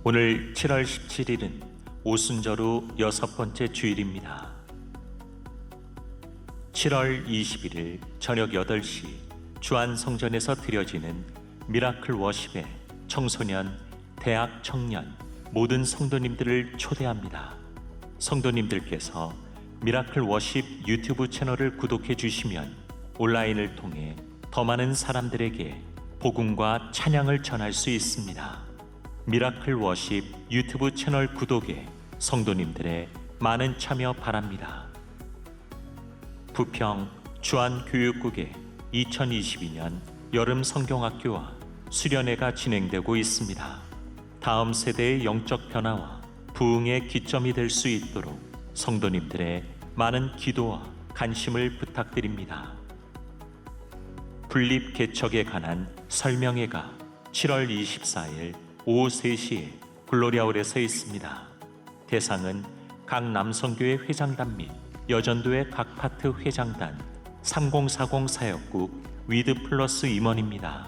오늘 7월 17일은 오순절 후 6번째 주일입니다. 7월 21일 저녁 8시 주안성전에서 드려지는 미라클 워십에 청소년, 대학 청년, 모든 성도님들을 초대합니다. 성도님들께서 미라클 워십 유튜브 채널을 구독해 주시면 온라인을 통해 더 많은 사람들에게 복음과 찬양을 전할 수 있습니다. 미라클 워십 유튜브 채널 구독에 성도님들의 많은 참여 바랍니다. 부평 주안교육국의 2022년 여름 성경학교와 수련회가 진행되고 있습니다. 다음 세대의 영적 변화와 부흥의 기점이 될 수 있도록 성도님들의 많은 기도와 관심을 부탁드립니다. 분립 개척에 관한 설명회가 7월 24일 오후 3시에 글로리아홀에서 있습니다. 대상은 각 남성교회 회장단 및 여전도의 각 파트 회장단 3040 사역국 위드 플러스 임원입니다.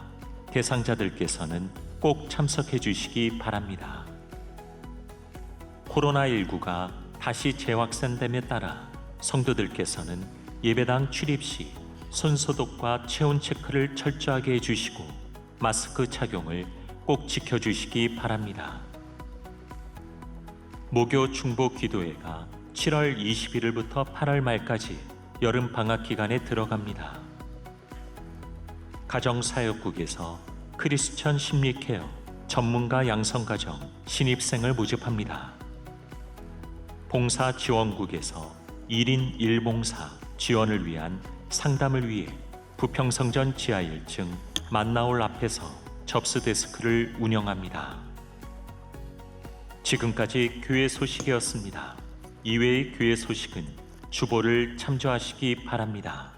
대상자들께서는 꼭 참석해 주시기 바랍니다. 코로나19가 다시 재확산됨에 따라 성도들께서는 예배당 출입 시 손소독과 체온 체크를 철저하게 해주시고 마스크 착용을 꼭 지켜주시기 바랍니다. 모교 중보 기도회가 7월 21일부터 8월 말까지 여름 방학 기간에 들어갑니다. 가정사역국에서 크리스천 심리케어 전문가 양성가정 신입생을 모집합니다. 봉사지원국에서 1인 1봉사 지원을 위한 상담을 위해 부평성전 지하 1층 만나올 앞에서 접수 데스크를 운영합니다. 지금까지 교회 소식이었습니다. 이외의 교회 소식은 주보를 참조하시기 바랍니다.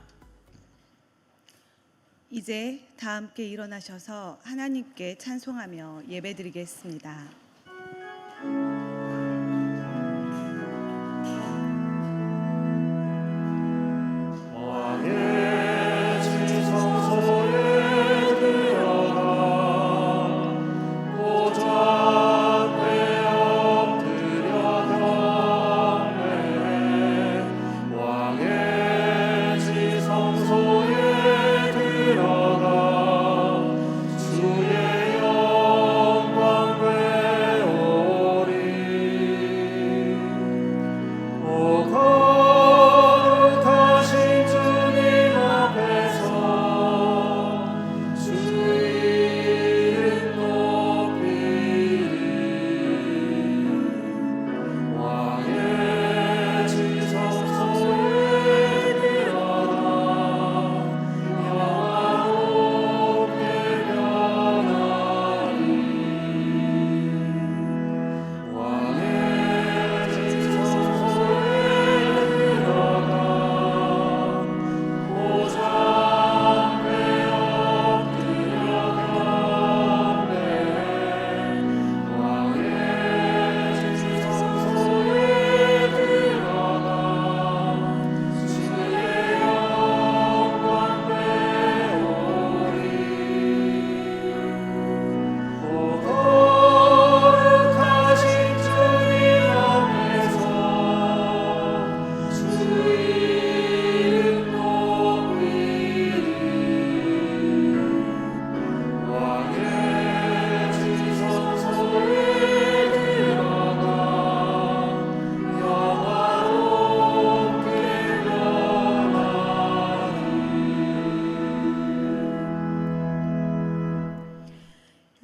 이제 다 함께 일어나셔서 하나님께 찬송하며 예배드리겠습니다.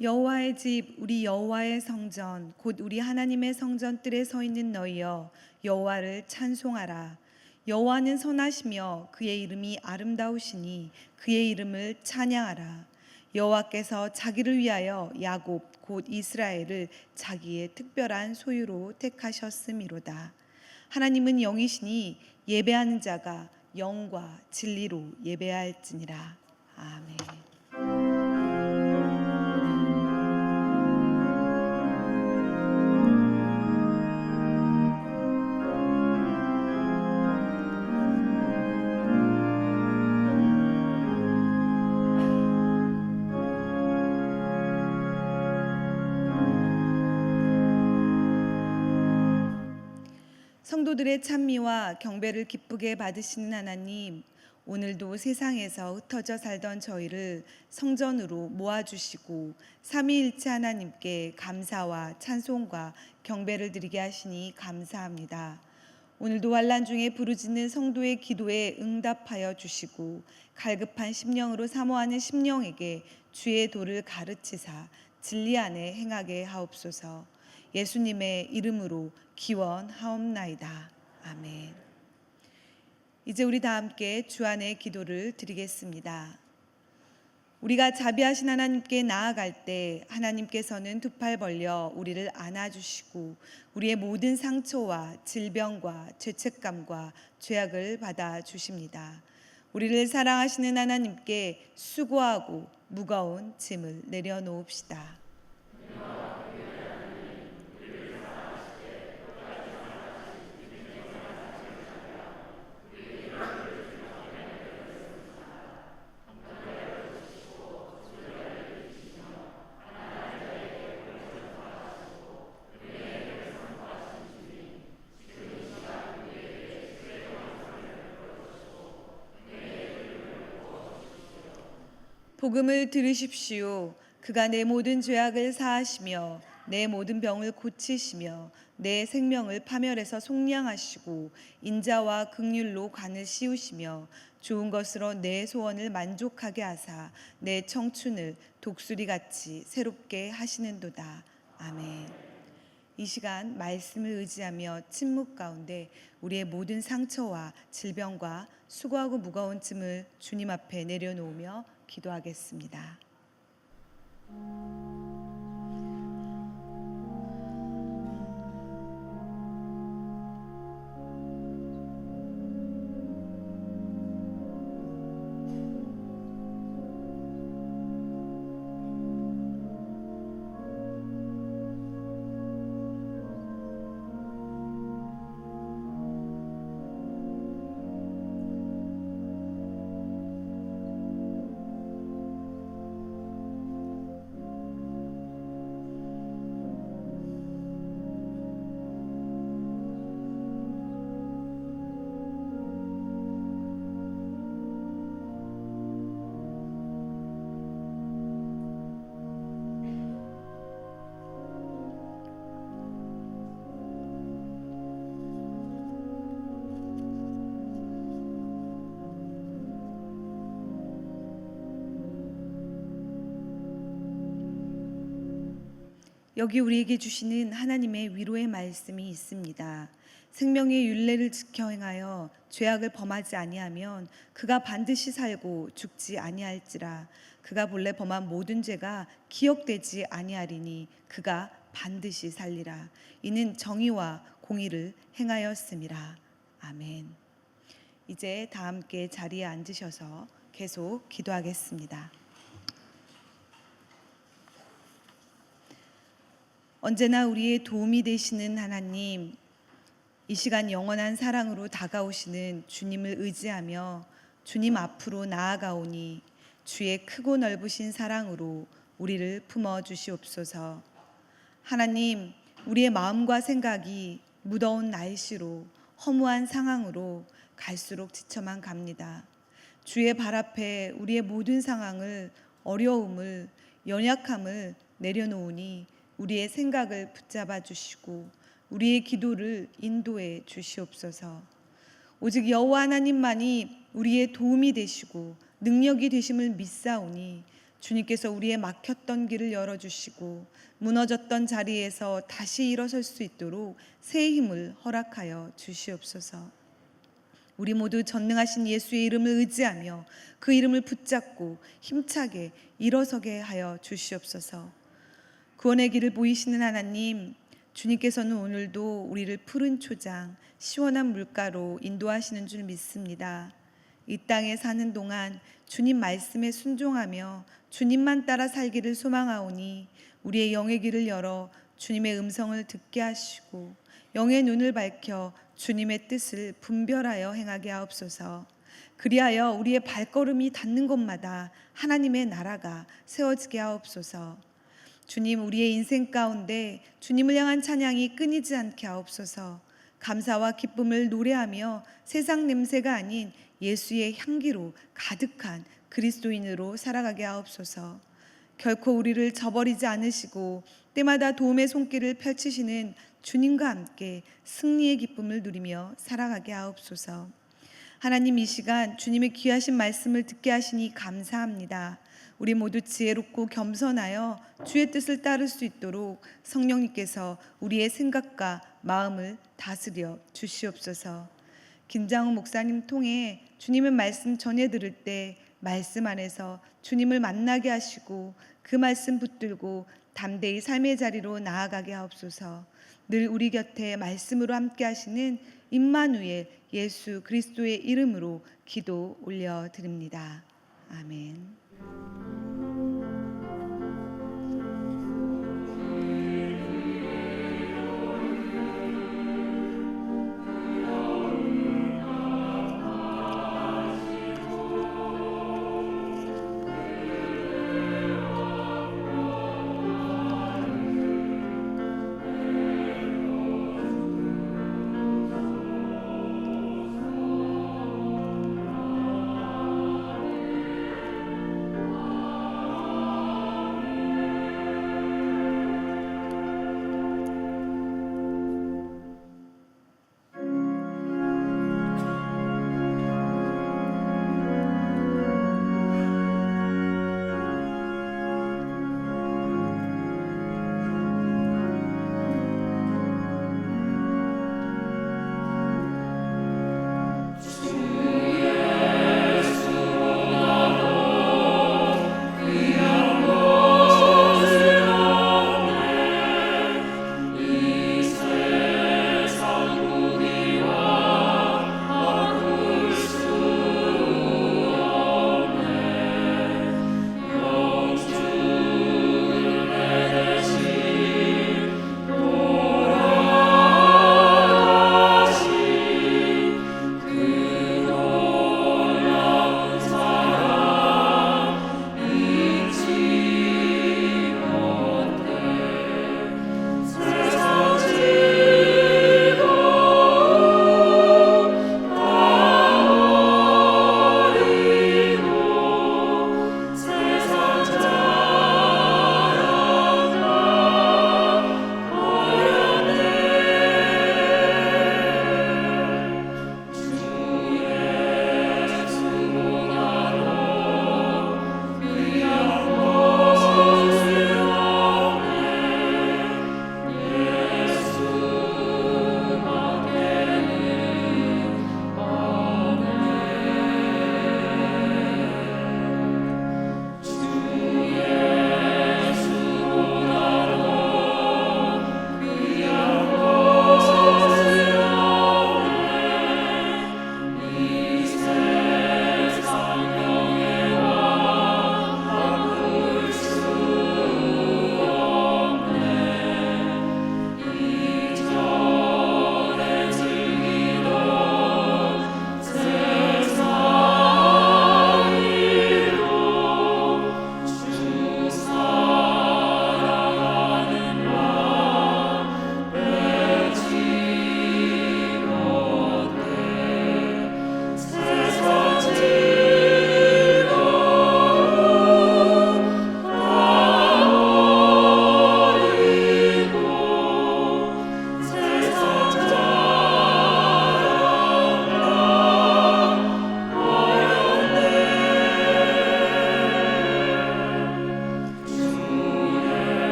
여호와의 집 우리 여호와의 성전 곧 우리 하나님의 성전뜰에 서 있는 너희여 여호와를 찬송하라. 여호와는 선하시며 그의 이름이 아름다우시니 그의 이름을 찬양하라. 여호와께서 자기를 위하여 야곱 곧 이스라엘을 자기의 특별한 소유로 택하셨음이로다. 하나님은 영이시니 예배하는 자가 영과 진리로 예배할지니라. 아멘. 성도들의 찬미와 경배를 기쁘게 받으시는 하나님, 오늘도 세상에서 흩어져 살던 저희를 성전으로 모아주시고 삼위일체 하나님께 감사와 찬송과 경배를 드리게 하시니 감사합니다. 오늘도 환난 중에 부르짖는 성도의 기도에 응답하여 주시고 갈급한 심령으로 사모하는 심령에게 주의 도를 가르치사 진리 안에 행하게 하옵소서. 예수님의 이름으로 기원하옵나이다. 아멘. 이제 우리 다 함께 주 안에 기도를 드리겠습니다. 우리가 자비하신 하나님께 나아갈 때 하나님께서는 두 팔 벌려 우리를 안아주시고 우리의 모든 상처와 질병과 죄책감과 죄악을 받아주십니다. 우리를 사랑하시는 하나님께 수고하고 무거운 짐을 내려놓읍시다. 복음을 들으십시오. 그가 내 모든 죄악을 사하시며 내 모든 병을 고치시며 내 생명을 파멸해서 속량하시고 인자와 긍휼로 관을 씌우시며 좋은 것으로 내 소원을 만족하게 하사 내 청춘을 독수리같이 새롭게 하시는도다. 아멘. 이 시간 말씀을 의지하며 침묵 가운데 우리의 모든 상처와 질병과 수고하고 무거운 짐을 주님 앞에 내려놓으며 기도하겠습니다. 여기 우리에게 주시는 하나님의 위로의 말씀이 있습니다. 생명의 율례를 지켜 행하여 죄악을 범하지 아니하면 그가 반드시 살고 죽지 아니할지라. 그가 본래 범한 모든 죄가 기억되지 아니하리니 그가 반드시 살리라. 이는 정의와 공의를 행하였음이라. 아멘. 이제 다 함께 자리에 앉으셔서 계속 기도하겠습니다. 언제나 우리의 도움이 되시는 하나님, 이 시간 영원한 사랑으로 다가오시는 주님을 의지하며 주님 앞으로 나아가오니 주의 크고 넓으신 사랑으로 우리를 품어 주시옵소서. 하나님, 우리의 마음과 생각이 무더운 날씨로 허무한 상황으로 갈수록 지쳐만 갑니다. 주의 발 앞에 우리의 모든 상황을, 어려움을, 연약함을 내려놓으니 우리의 생각을 붙잡아 주시고 우리의 기도를 인도해 주시옵소서. 오직 여호와 하나님만이 우리의 도움이 되시고 능력이 되심을 믿사오니 주님께서 우리의 막혔던 길을 열어주시고 무너졌던 자리에서 다시 일어설 수 있도록 새 힘을 허락하여 주시옵소서. 우리 모두 전능하신 예수의 이름을 의지하며 그 이름을 붙잡고 힘차게 일어서게 하여 주시옵소서. 구원의 길을 보이시는 하나님, 주님께서는 오늘도 우리를 푸른 초장, 시원한 물가로 인도하시는 줄 믿습니다. 이 땅에 사는 동안 주님 말씀에 순종하며 주님만 따라 살기를 소망하오니 우리의 영의 길을 열어 주님의 음성을 듣게 하시고 영의 눈을 밝혀 주님의 뜻을 분별하여 행하게 하옵소서. 그리하여 우리의 발걸음이 닿는 곳마다 하나님의 나라가 세워지게 하옵소서. 주님, 우리의 인생 가운데 주님을 향한 찬양이 끊이지 않게 하옵소서. 감사와 기쁨을 노래하며 세상 냄새가 아닌 예수의 향기로 가득한 그리스도인으로 살아가게 하옵소서. 결코 우리를 저버리지 않으시고 때마다 도움의 손길을 펼치시는 주님과 함께 승리의 기쁨을 누리며 살아가게 하옵소서. 하나님, 이 시간 주님의 귀하신 말씀을 듣게 하시니 감사합니다. 우리 모두 지혜롭고 겸손하여 주의 뜻을 따를 수 있도록 성령님께서 우리의 생각과 마음을 다스려 주시옵소서. 김장우 목사님 통해 주님의 말씀 전해 들을 때 말씀 안에서 주님을 만나게 하시고 그 말씀 붙들고 담대히 삶의 자리로 나아가게 하옵소서. 늘 우리 곁에 말씀으로 함께 하시는 임마누엘 예수 그리스도의 이름으로 기도 올려드립니다. 아멘.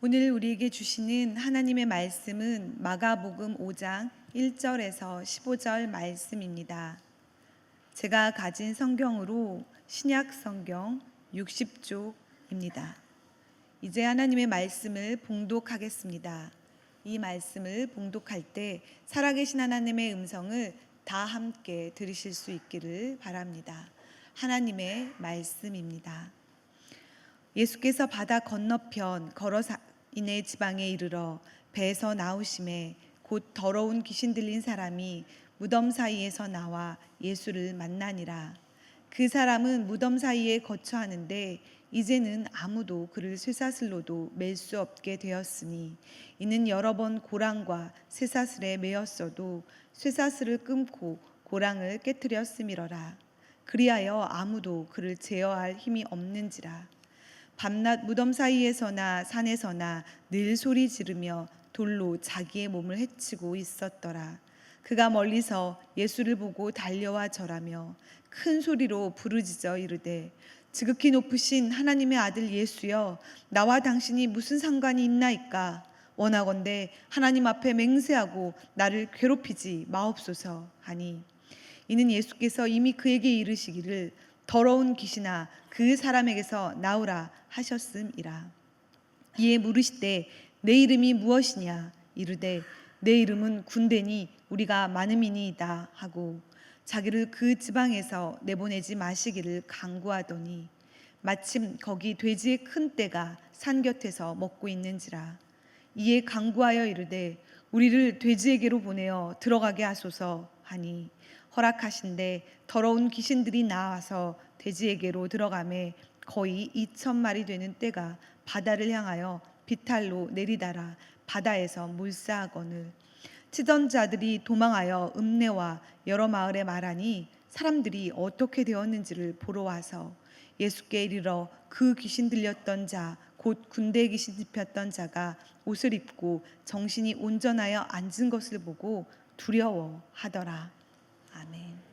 오늘 우리에게 주시는 하나님의 말씀은 마가복음 5장 1절에서 15절 말씀입니다. 제가 가진 성경으로 신약 성경 60쪽입니다. 이제 하나님의 말씀을 봉독하겠습니다. 이 말씀을 봉독할 때 살아계신 하나님의 음성을 다 함께 들으실 수 있기를 바랍니다. 하나님의 말씀입니다. 예수께서 바다 건너편 거러사인의 지방에 이르러 배에서 나오심에 곧 더러운 귀신 들린 사람이 무덤 사이에서 나와 예수를 만나니라. 그 사람은 무덤 사이에 거처하는데 이제는 아무도 그를 쇠사슬로도 맬 수 없게 되었으니 이는 여러 번 고랑과 쇠사슬에 매었어도 쇠사슬을 끊고 고랑을 깨뜨렸음이러라. 그리하여 아무도 그를 제어할 힘이 없는지라. 밤낮 무덤 사이에서나 산에서나 늘 소리 지르며 돌로 자기의 몸을 해치고 있었더라. 그가 멀리서 예수를 보고 달려와 절하며 큰 소리로 부르짖어 이르되 지극히 높으신 하나님의 아들 예수여, 나와 당신이 무슨 상관이 있나이까? 원하건대 하나님 앞에 맹세하고 나를 괴롭히지 마옵소서 하니, 이는 예수께서 이미 그에게 이르시기를 더러운 귀신아 그 사람에게서 나오라 하셨음이라. 이에 물으시되 내 이름이 무엇이냐? 이르되 내 이름은 군대니 우리가 많음이니이다 하고 자기를 그 지방에서 내보내지 마시기를 간구하더니 마침 거기 돼지의 큰 떼가 산 곁에서 먹고 있는지라. 이에 간구하여 이르되 우리를 돼지에게로 보내어 들어가게 하소서 하니 허락하신대 더러운 귀신들이 나와서 돼지에게로 들어가매 거의 2,000마리 되는 떼가 바다를 향하여 비탈로 내리다라 바다에서 물사하거늘 치던 자들이 도망하여 읍내와 여러 마을에 말하니 사람들이 어떻게 되었는지를 보러 와서 예수께 이르러 그 귀신 들렸던 자 곧 군대 귀신 짚혔던 자가 옷을 입고 정신이 온전하여 앉은 것을 보고 두려워하더라. 아멘.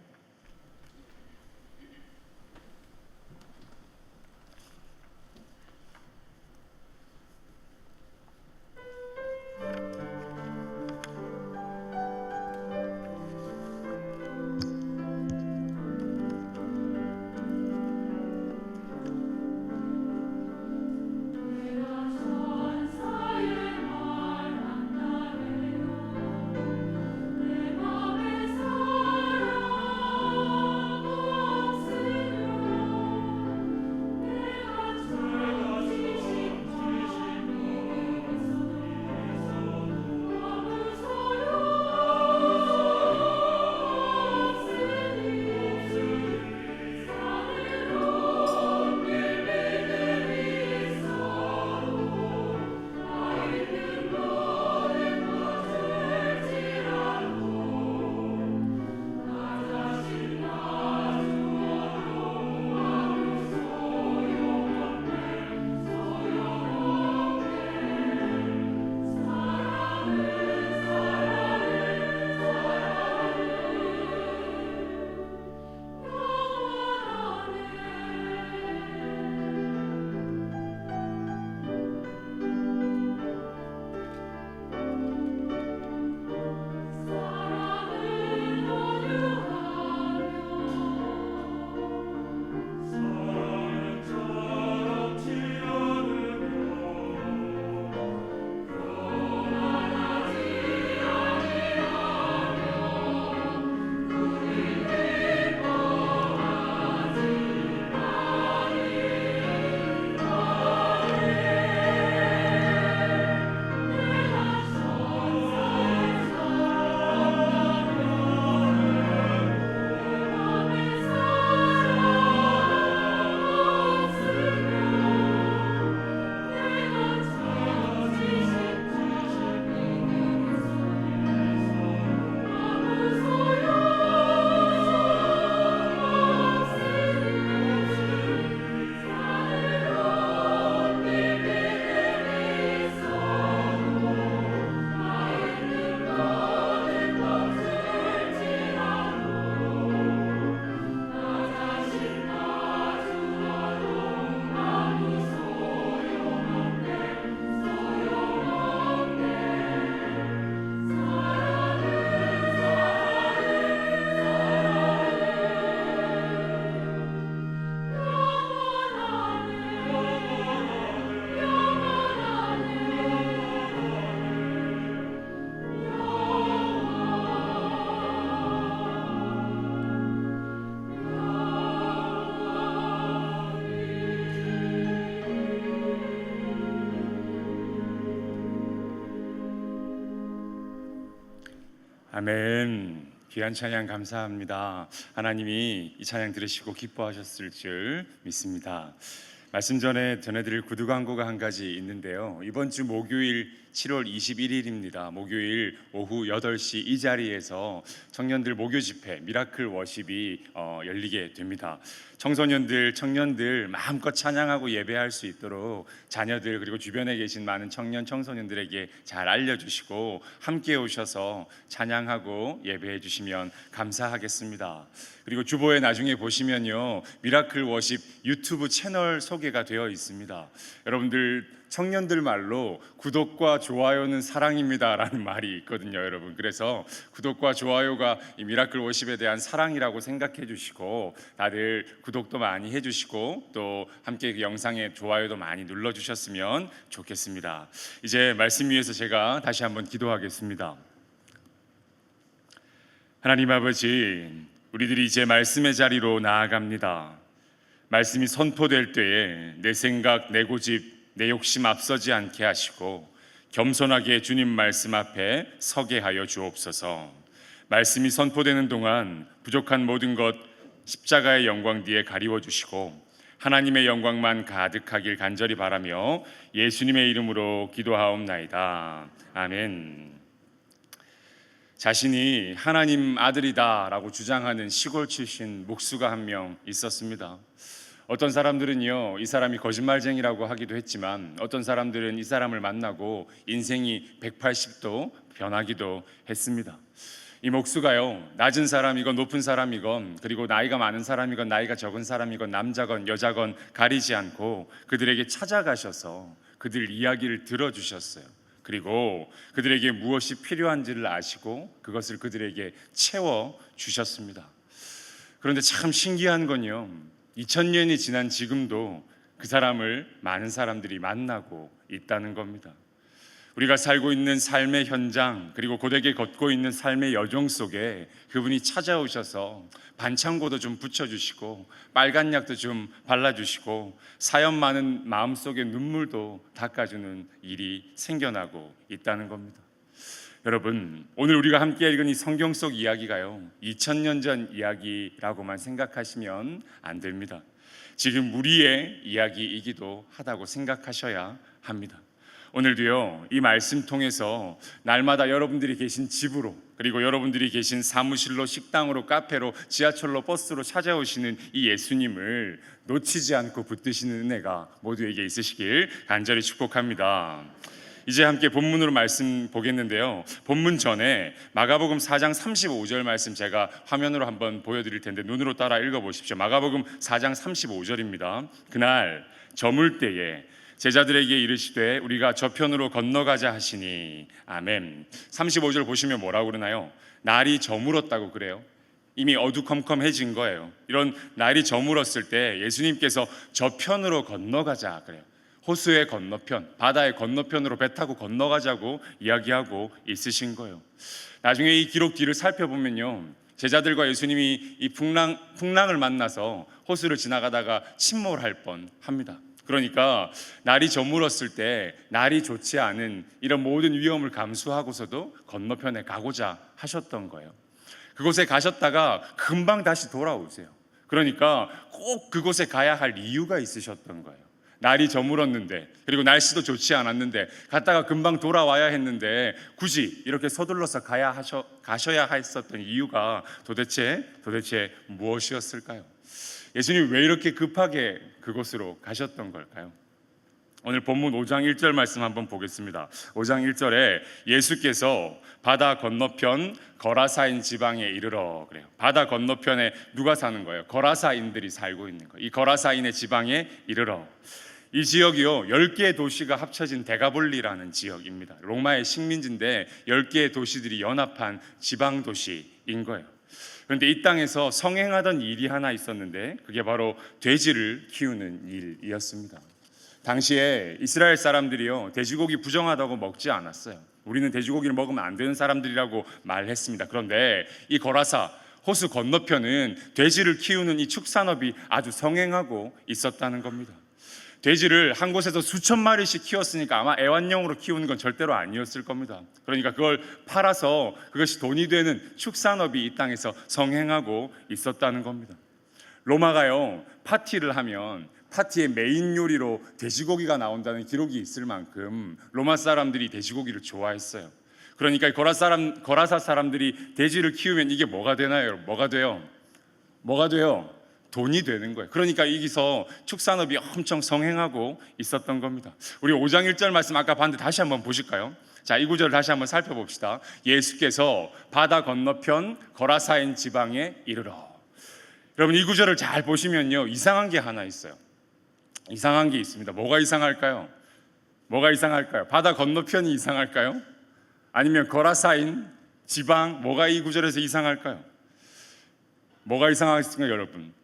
아멘. 귀한 찬양 감사합니다. 하나님이 이 찬양 들으시고 기뻐하셨을 줄 믿습니다. 말씀 전에 전해드릴 구두 광고가 한 가지 있는데요. 이번 주 목요일 7월 21일입니다. 목요일 오후 8시 이 자리에서 청년들 목요 집회 미라클 워십이 열리게 됩니다. 청소년들, 청년들 마음껏 찬양하고 예배할 수 있도록 자녀들 그리고 주변에 계신 많은 청년, 청소년들에게 잘 알려주시고 함께 오셔서 찬양하고 예배해 주시면 감사하겠습니다. 그리고 주보에 나중에 보시면요, 미라클 워십 유튜브 채널 소개가 되어 있습니다. 여러분들 청년들 말로 구독과 좋아요는 사랑입니다 라는 말이 있거든요, 여러분. 그래서 구독과 좋아요가 이 미라클 워십에 대한 사랑이라고 생각해 주시고 다들 구독도 많이 해 주시고 또 함께 그 영상에 좋아요도 많이 눌러 주셨으면 좋겠습니다. 이제 말씀 위에서 제가 다시 한번 기도하겠습니다. 하나님 아버지, 우리들이 이제 말씀의 자리로 나아갑니다. 말씀이 선포될 때에 내 생각, 내 고집, 내 욕심 앞서지 않게 하시고 겸손하게 주님 말씀 앞에 서게 하여 주옵소서. 말씀이 선포되는 동안 부족한 모든 것 십자가의 영광 뒤에 가리워 주시고 하나님의 영광만 가득하길 간절히 바라며 예수님의 이름으로 기도하옵나이다. 아멘. 자신이 하나님 아들이다 라고 주장하는 시골 출신 목수가 한 명 있었습니다. 어떤 사람들은요, 이 사람이 거짓말쟁이라고 하기도 했지만 어떤 사람들은 이 사람을 만나고 인생이 180도 변하기도 했습니다. 이 목수가요, 낮은 사람이건 높은 사람이건 그리고 나이가 많은 사람이건 나이가 적은 사람이건 남자건 여자건 가리지 않고 그들에게 찾아가셔서 그들 이야기를 들어주셨어요. 그리고 그들에게 무엇이 필요한지를 아시고 그것을 그들에게 채워주셨습니다. 그런데 참 신기한 건요, 2000년이 지난 지금도 그 사람을 많은 사람들이 만나고 있다는 겁니다. 우리가 살고 있는 삶의 현장 그리고 고되게 걷고 있는 삶의 여정 속에 그분이 찾아오셔서 반창고도 좀 붙여주시고 빨간 약도 좀 발라주시고 사연 많은 마음속의 눈물도 닦아주는 일이 생겨나고 있다는 겁니다. 여러분, 오늘 우리가 함께 읽은 이 성경 속 이야기가요, 2000년 전 이야기라고만 생각하시면 안 됩니다. 지금 우리의 이야기이기도 하다고 생각하셔야 합니다. 오늘도요, 이 말씀 통해서 날마다 여러분들이 계신 집으로 그리고 여러분들이 계신 사무실로, 식당으로, 카페로, 지하철로, 버스로 찾아오시는 이 예수님을 놓치지 않고 붙드시는 은혜가 모두에게 있으시길 간절히 축복합니다. 이제 함께 본문으로 말씀 보겠는데요, 본문 전에 마가복음 4장 35절 말씀 제가 화면으로 한번 보여드릴 텐데 눈으로 따라 읽어보십시오. 마가복음 4장 35절입니다. 그날 저물 때에 제자들에게 이르시되 우리가 저편으로 건너가자 하시니. 아멘. 35절 보시면 뭐라고 그러나요? 날이 저물었다고 그래요. 이미 어두컴컴해진 거예요. 이런 날이 저물었을 때 예수님께서 저편으로 건너가자 그래요. 호수의 건너편, 바다의 건너편으로 배 타고 건너가자고 이야기하고 있으신 거예요. 나중에 이 기록 뒤를 살펴보면요, 제자들과 예수님이 이 풍랑을 만나서 호수를 지나가다가 침몰할 뻔합니다. 그러니까 날이 저물었을 때 날이 좋지 않은 이런 모든 위험을 감수하고서도 건너편에 가고자 하셨던 거예요. 그곳에 가셨다가 금방 다시 돌아오세요. 그러니까 꼭 그곳에 가야 할 이유가 있으셨던 거예요. 날이 저물었는데 그리고 날씨도 좋지 않았는데 갔다가 금방 돌아와야 했는데 굳이 이렇게 서둘러서 가셔야 했었던 이유가 도대체 무엇이었을까요? 예수님이 왜 이렇게 급하게 그곳으로 가셨던 걸까요? 오늘 본문 5장 1절 말씀 한번 보겠습니다. 5장 1절에 예수께서 바다 건너편 거라사인 지방에 이르러 그래요. 바다 건너편에 누가 사는 거예요? 거라사인들이 살고 있는 거예요. 이 거라사인의 지방에 이르러. 이 지역이요, 10개의 도시가 합쳐진 데가볼리라는 지역입니다. 로마의 식민지인데 10개의 도시들이 연합한 지방 도시인 거예요. 그런데 이 땅에서 성행하던 일이 하나 있었는데 그게 바로 돼지를 키우는 일이었습니다. 당시에 이스라엘 사람들이요, 돼지고기 부정하다고 먹지 않았어요. 우리는 돼지고기를 먹으면 안 되는 사람들이라고 말했습니다. 그런데 이 거라사 호수 건너편은 돼지를 키우는 이 축산업이 아주 성행하고 있었다는 겁니다. 돼지를 한 곳에서 수천 마리씩 키웠으니까 아마 애완용으로 키우는 건 절대로 아니었을 겁니다. 그러니까 그걸 팔아서 그것이 돈이 되는 축산업이 이 땅에서 성행하고 있었다는 겁니다. 로마가요, 파티를 하면 파티의 메인 요리로 돼지고기가 나온다는 기록이 있을 만큼 로마 사람들이 돼지고기를 좋아했어요. 그러니까 거라사 사람들이 돼지를 키우면 이게 뭐가 되나요? 뭐가 돼요? 뭐가 돼요? 돈이 되는 거예요. 그러니까 여기서 축산업이 엄청 성행하고 있었던 겁니다. 우리 5장 1절 말씀 아까 봤는데 다시 한번 보실까요? 자, 이 구절을 다시 한번 살펴봅시다. 예수께서 바다 건너편 거라사인 지방에 이르러. 여러분, 이 구절을 잘 보시면요, 이상한 게 하나 있어요. 이상한 게 있습니다. 뭐가 이상할까요? 뭐가 이상할까요? 바다 건너편이 이상할까요? 아니면 거라사인 지방, 뭐가 이 구절에서 이상할까요? 뭐가 이상하겠습니까, 여러분?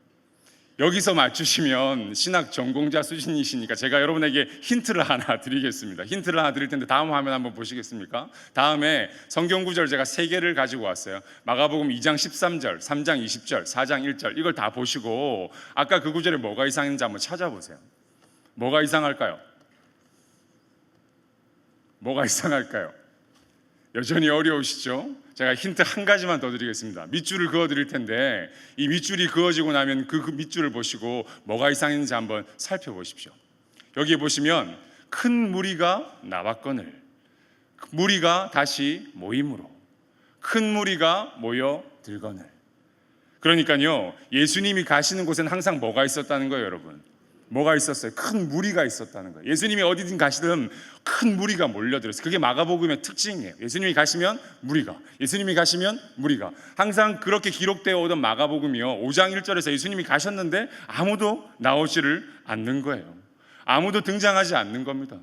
여기서 맞추시면 신학 전공자 수준이시니까 제가 여러분에게 힌트를 하나 드리겠습니다. 힌트를 하나 드릴 텐데 다음 화면 한번 보시겠습니까? 다음에 성경 구절 제가 3개를 가지고 왔어요. 마가복음 2장 13절, 3장 20절, 4장 1절 이걸 다 보시고 아까 그 구절에 뭐가 이상했는지 한번 찾아보세요. 뭐가 이상할까요? 뭐가 이상할까요? 여전히 어려우시죠? 제가 힌트 한 가지만 더 드리겠습니다. 밑줄을 그어 드릴 텐데 이 밑줄이 그어지고 나면 그 밑줄을 보시고 뭐가 이상했는지 한번 살펴보십시오. 여기 보시면 큰 무리가 나왔거늘 무리가 다시 모임으로 큰 무리가 모여 들거늘. 그러니까요, 예수님이 가시는 곳에는 항상 뭐가 있었다는 거예요, 여러분? 뭐가 있었어요? 큰 무리가 있었다는 거예요. 예수님이 어디든 가시든 큰 무리가 몰려들었어요. 그게 마가복음의 특징이에요. 예수님이 가시면 무리가, 예수님이 가시면 무리가. 항상 그렇게 기록되어 오던 마가복음이요, 5장 1절에서 예수님이 가셨는데 아무도 나오지를 않는 거예요. 아무도 등장하지 않는 겁니다.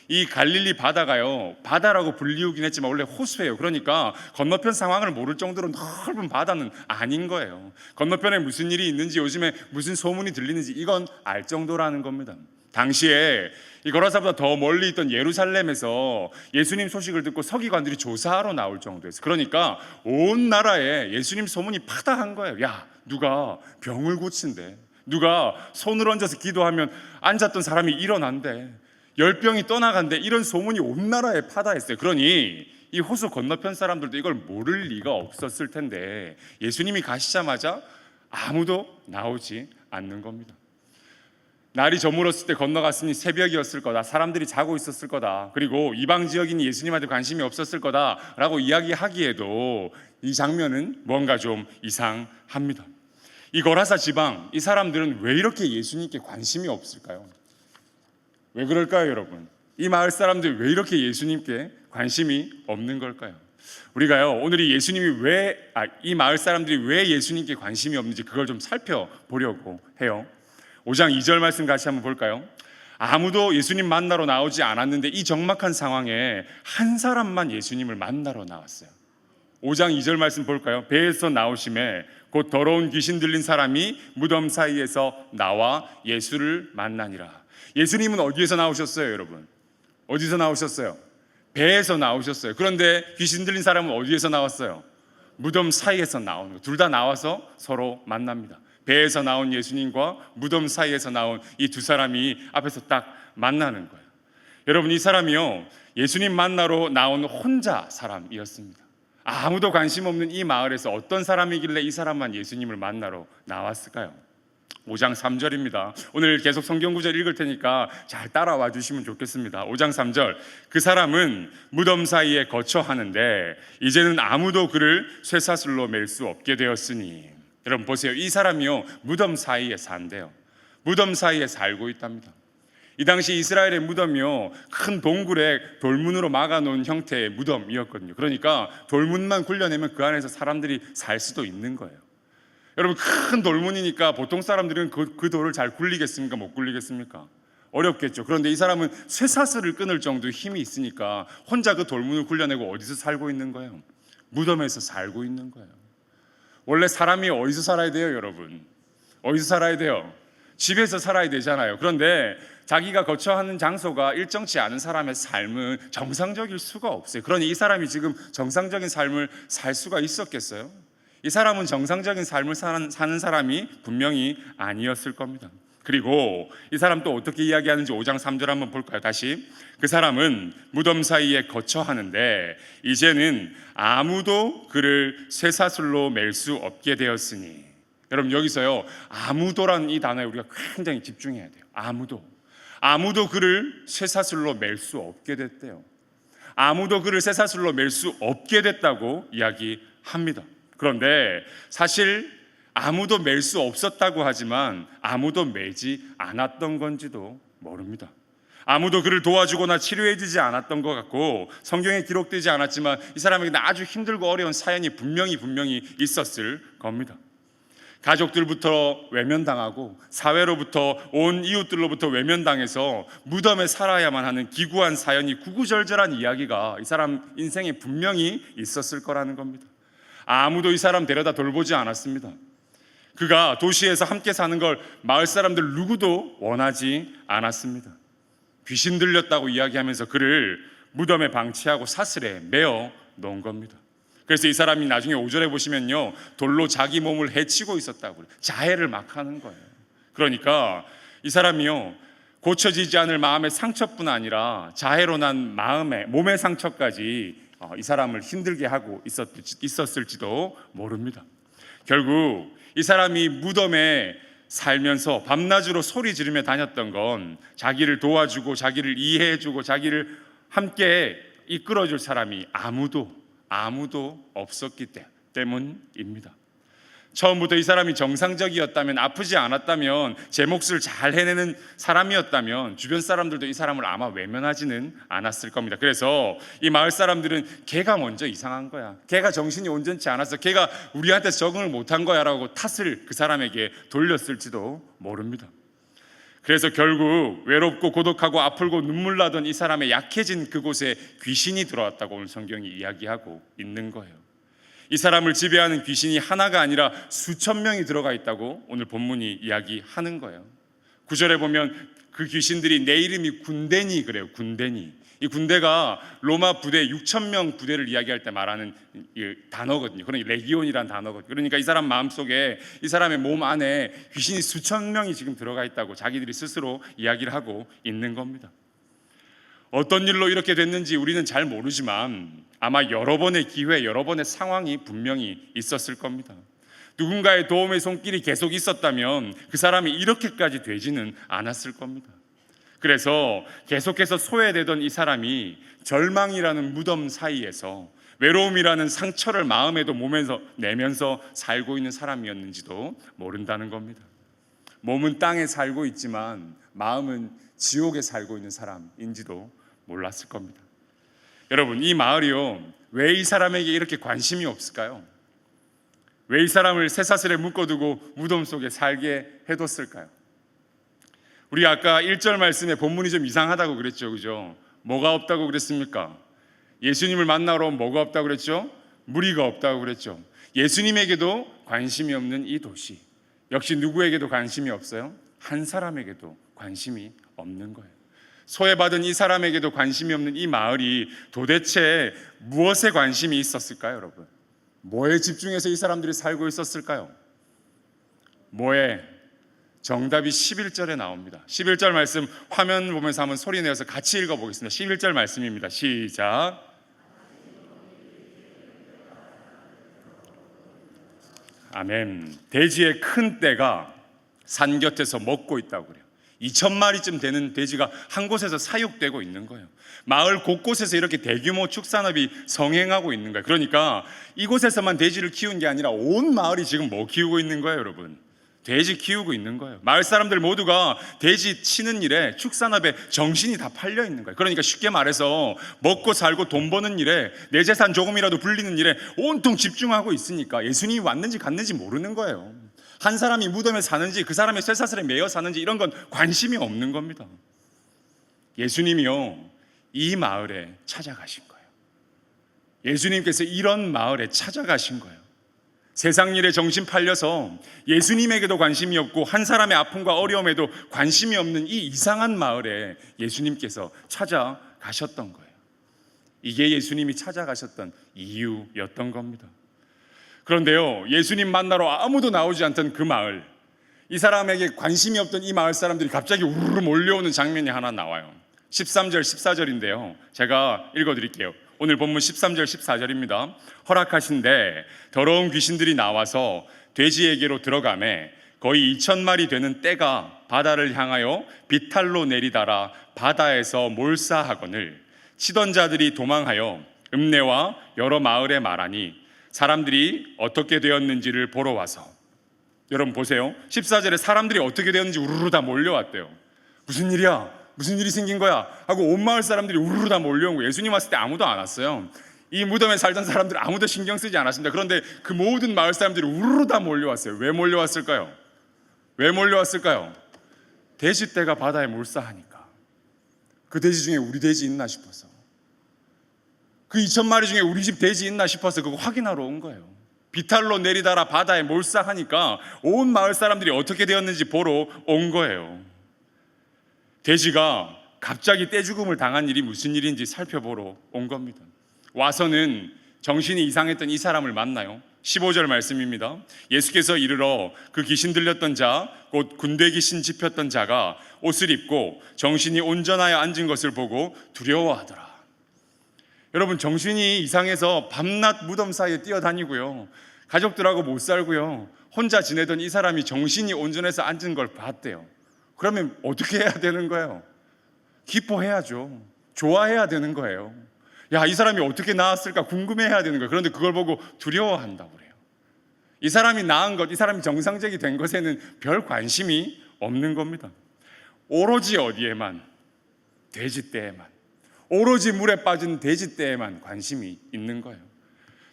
이 갈릴리 바다가요, 바다라고 불리우긴 했지만 원래 호수예요. 그러니까 건너편 상황을 모를 정도로 넓은 바다는 아닌 거예요. 건너편에 무슨 일이 있는지, 요즘에 무슨 소문이 들리는지 이건 알 정도라는 겁니다. 당시에 이 거라사보다 더 멀리 있던 예루살렘에서 예수님 소식을 듣고 서기관들이 조사하러 나올 정도였어요. 그러니까 온 나라에 예수님 소문이 파다한 거예요. 야, 누가 병을 고친대, 누가 손을 얹어서 기도하면 앉았던 사람이 일어난대, 열병이 떠나간대, 이런 소문이 온 나라에 파다했어요. 그러니 이 호수 건너편 사람들도 이걸 모를 리가 없었을 텐데 예수님이 가시자마자 아무도 나오지 않는 겁니다. 날이 저물었을 때 건너갔으니 새벽이었을 거다, 사람들이 자고 있었을 거다, 그리고 이방 지역인이 예수님한테 관심이 없었을 거다라고 이야기하기에도 이 장면은 뭔가 좀 이상합니다. 이 거라사 지방, 이 사람들은 왜 이렇게 예수님께 관심이 없을까요? 왜 그럴까요, 여러분? 이 마을 사람들이 왜 이렇게 예수님께 관심이 없는 걸까요? 우리가요, 오늘 이 마을 사람들이 왜 예수님께 관심이 없는지 그걸 좀 살펴보려고 해요. 5장 2절 말씀 같이 한번 볼까요? 아무도 예수님 만나러 나오지 않았는데 이 적막한 상황에 한 사람만 예수님을 만나러 나왔어요. 5장 2절 말씀 볼까요? 배에서 나오심에 곧 더러운 귀신 들린 사람이 무덤 사이에서 나와 예수를 만나니라. 예수님은 어디에서 나오셨어요, 여러분? 어디서 나오셨어요? 배에서 나오셨어요. 그런데 귀신 들린 사람은 어디에서 나왔어요? 무덤 사이에서 나오는 거예요. 둘 다 나와서 서로 만납니다. 배에서 나온 예수님과 무덤 사이에서 나온 이 두 사람이 앞에서 딱 만나는 거예요. 여러분, 이 사람이요, 예수님 만나러 나온 혼자 사람이었습니다. 아무도 관심 없는 이 마을에서 어떤 사람이길래 이 사람만 예수님을 만나러 나왔을까요? 5장 3절입니다. 오늘 계속 성경 구절 읽을 테니까 잘 따라와 주시면 좋겠습니다. 5장 3절. 그 사람은 무덤 사이에 거처하는데 이제는 아무도 그를 쇠사슬로 맬 수 없게 되었으니. 여러분 보세요. 이 사람이요, 무덤 사이에 산대요. 무덤 사이에 살고 있답니다. 이 당시 이스라엘의 무덤이요, 큰 동굴에 돌문으로 막아놓은 형태의 무덤이었거든요. 그러니까 돌문만 굴려내면 그 안에서 사람들이 살 수도 있는 거예요. 여러분, 큰 돌문이니까 보통 사람들은 그 돌을 잘 굴리겠습니까? 못 굴리겠습니까? 어렵겠죠. 그런데 이 사람은 쇠사슬을 끊을 정도의 힘이 있으니까 혼자 그 돌문을 굴려내고 어디서 살고 있는 거예요? 무덤에서 살고 있는 거예요. 원래 사람이 어디서 살아야 돼요, 여러분? 어디서 살아야 돼요? 집에서 살아야 되잖아요. 그런데 자기가 거처하는 장소가 일정치 않은 사람의 삶은 정상적일 수가 없어요. 그러니 이 사람이 지금 정상적인 삶을 살 수가 있었겠어요? 이 사람은 정상적인 삶을 사는 사람이 분명히 아니었을 겁니다. 그리고 이 사람 또 어떻게 이야기하는지 5장 3절 한번 볼까요? 다시. 그 사람은 무덤 사이에 거처 하는데 이제는 아무도 그를 쇠사슬로 맬 수 없게 되었으니. 여러분 여기서요, 아무도라는 이 단어에 우리가 굉장히 집중해야 돼요. 아무도 그를 쇠사슬로 맬 수 없게 됐대요. 아무도 그를 쇠사슬로 맬 수 없게 됐다고 이야기합니다. 그런데 사실 아무도 맬 수 없었다고 하지만 아무도 매지 않았던 건지도 모릅니다. 아무도 그를 도와주거나 치료해주지 않았던 것 같고 성경에 기록되지 않았지만 이 사람에게는 아주 힘들고 어려운 사연이 분명히 있었을 겁니다. 가족들부터 외면당하고 사회로부터 온 이웃들로부터 외면당해서 무덤에 살아야만 하는 기구한 사연이 구구절절한 이야기가 이 사람 인생에 분명히 있었을 거라는 겁니다. 아무도 이 사람 데려다 돌보지 않았습니다. 그가 도시에서 함께 사는 걸 마을 사람들 누구도 원하지 않았습니다. 귀신 들렸다고 이야기하면서 그를 무덤에 방치하고 사슬에 매어 놓은 겁니다. 그래서 이 사람이 나중에 5절에 보시면요, 돌로 자기 몸을 해치고 있었다고 그래요. 자해를 막 하는 거예요. 그러니까 이 사람이요, 고쳐지지 않을 마음의 상처뿐 아니라 자해로 난 몸의 상처까지 이 사람을 힘들게 하고 있었을지도 모릅니다. 결국 이 사람이 무덤에 살면서 밤낮으로 소리 지르며 다녔던 건 자기를 도와주고 자기를 이해해주고 자기를 함께 이끌어줄 사람이 아무도 없었기 때문입니다. 처음부터 이 사람이 정상적이었다면, 아프지 않았다면, 제 몫을 잘 해내는 사람이었다면 주변 사람들도 이 사람을 아마 외면하지는 않았을 겁니다. 그래서 이 마을 사람들은 걔가 먼저 이상한 거야, 걔가 정신이 온전치 않았어, 걔가 우리한테 적응을 못한 거야 라고 탓을 그 사람에게 돌렸을지도 모릅니다. 그래서 결국 외롭고 고독하고 아프고 눈물 나던 이 사람의 약해진 그곳에 귀신이 들어왔다고 오늘 성경이 이야기하고 있는 거예요. 이 사람을 지배하는 귀신이 하나가 아니라 수천 명이 들어가 있다고 오늘 본문이 이야기하는 거예요. 9절에 보면 그 귀신들이 내 이름이 군대니 그래요. 군대니. 이 군대가 로마 부대 6,000명 부대를 이야기할 때 말하는 단어거든요. 그러니까 레기온이라는 단어거든요. 그러니까 이 사람 마음속에, 이 사람의 몸 안에 귀신이 수천 명이 지금 들어가 있다고 자기들이 스스로 이야기를 하고 있는 겁니다. 어떤 일로 이렇게 됐는지 우리는 잘 모르지만 아마 여러 번의 기회, 여러 번의 상황이 분명히 있었을 겁니다. 누군가의 도움의 손길이 계속 있었다면 그 사람이 이렇게까지 되지는 않았을 겁니다. 그래서 계속해서 소외되던 이 사람이 절망이라는 무덤 사이에서 외로움이라는 상처를 마음에도 몸에서 내면서 살고 있는 사람이었는지도 모른다는 겁니다. 몸은 땅에 살고 있지만 마음은 지옥에 살고 있는 사람인지도 몰랐을 겁니다. 여러분, 이 마을이요, 왜 이 사람에게 이렇게 관심이 없을까요? 왜 이 사람을 쇠사슬에 묶어두고 무덤 속에 살게 해뒀을까요? 우리 아까 1절 말씀에 본문이 좀 이상하다고 그랬죠, 그죠? 뭐가 없다고 그랬습니까? 예수님을 만나러 뭐가 없다고 그랬죠? 무리가 없다고 그랬죠. 예수님에게도 관심이 없는 이 도시, 역시 누구에게도 관심이 없어요? 한 사람에게도 관심이 없는 거예요. 소외받은 이 사람에게도 관심이 없는 이 마을이 도대체 무엇에 관심이 있었을까요, 여러분? 뭐에 집중해서 이 사람들이 살고 있었을까요? 뭐에? 정답이 11절에 나옵니다. 11절 말씀 화면 보면서 한번 소리 내어서 같이 읽어보겠습니다. 11절 말씀입니다. 시작. 아멘. 돼지의 큰 떼가 산 곁에서 먹고 있다고 그래요. 2,000마리쯤 되는 돼지가 한 곳에서 사육되고 있는 거예요. 마을 곳곳에서 이렇게 대규모 축산업이 성행하고 있는 거예요. 그러니까 이곳에서만 돼지를 키운 게 아니라 온 마을이 지금 뭐 키우고 있는 거예요, 여러분? 돼지 키우고 있는 거예요. 마을 사람들 모두가 돼지 치는 일에, 축산업에 정신이 다 팔려 있는 거예요. 그러니까 쉽게 말해서 먹고 살고 돈 버는 일에, 내 재산 조금이라도 불리는 일에 온통 집중하고 있으니까 예수님이 왔는지 갔는지 모르는 거예요. 한 사람이 무덤에 사는지 그 사람의 쇠사슬에 매여 사는지 이런 건 관심이 없는 겁니다. 예수님이요, 이 마을에 찾아가신 거예요. 예수님께서 이런 마을에 찾아가신 거예요. 세상 일에 정신 팔려서 예수님에게도 관심이 없고 한 사람의 아픔과 어려움에도 관심이 없는 이 이상한 마을에 예수님께서 찾아가셨던 거예요. 이게 예수님이 찾아가셨던 이유였던 겁니다. 그런데요, 예수님 만나러 아무도 나오지 않던 그 마을, 이 사람에게 관심이 없던 이 마을 사람들이 갑자기 우르르 몰려오는 장면이 하나 나와요. 13절 14절인데요 제가 읽어드릴게요. 오늘 본문 13절 14절입니다. 허락하신데 더러운 귀신들이 나와서 돼지에게로 들어가매 거의 2,000마리 되는 떼가 바다를 향하여 비탈로 내리다라 바다에서 몰사하거늘 치던 자들이 도망하여 읍내와 여러 마을에 말하니 사람들이 어떻게 되었는지를 보러 와서. 여러분 보세요. 14절에 사람들이 어떻게 되었는지 우르르 다 몰려왔대요. 무슨 일이야? 무슨 일이 생긴 거야? 하고 온 마을 사람들이 우르르 다 몰려온 거예요. 예수님 왔을 때 아무도 안 왔어요. 이 무덤에 살던 사람들 아무도 신경 쓰지 않았습니다. 그런데 그 모든 마을 사람들이 우르르 다 몰려왔어요. 왜 몰려왔을까요? 왜 몰려왔을까요? 돼지떼가 바다에 몰사하니까. 그 돼지 중에 우리 돼지 있나 싶어서, 그 2,000마리 중에 우리 집 돼지 있나 싶어서 그거 확인하러 온 거예요. 비탈로 내리다라 바다에 몰사하니까 온 마을 사람들이 어떻게 되었는지 보러 온 거예요. 돼지가 갑자기 떼죽음을 당한 일이 무슨 일인지 살펴보러 온 겁니다. 와서는 정신이 이상했던 이 사람을 만나요. 15절 말씀입니다. 예수께서 이르러 그 귀신 들렸던 자, 곧 군대 귀신 집혔던 자가 옷을 입고 정신이 온전하여 앉은 것을 보고 두려워하더라. 여러분, 정신이 이상해서 밤낮 무덤 사이에 뛰어다니고요, 가족들하고 못 살고요, 혼자 지내던 이 사람이 정신이 온전해서 앉은 걸 봤대요. 그러면 어떻게 해야 되는 거예요? 기뻐해야죠. 좋아해야 되는 거예요. 야, 이 사람이 어떻게 나았을까 궁금해해야 되는 거예요. 그런데 그걸 보고 두려워한다고 그래요. 이 사람이 나은 것, 이 사람이 정상적이 된 것에는 별 관심이 없는 겁니다. 오로지 어디에만? 돼지떼에만, 오로지 물에 빠진 돼지떼에만 관심이 있는 거예요.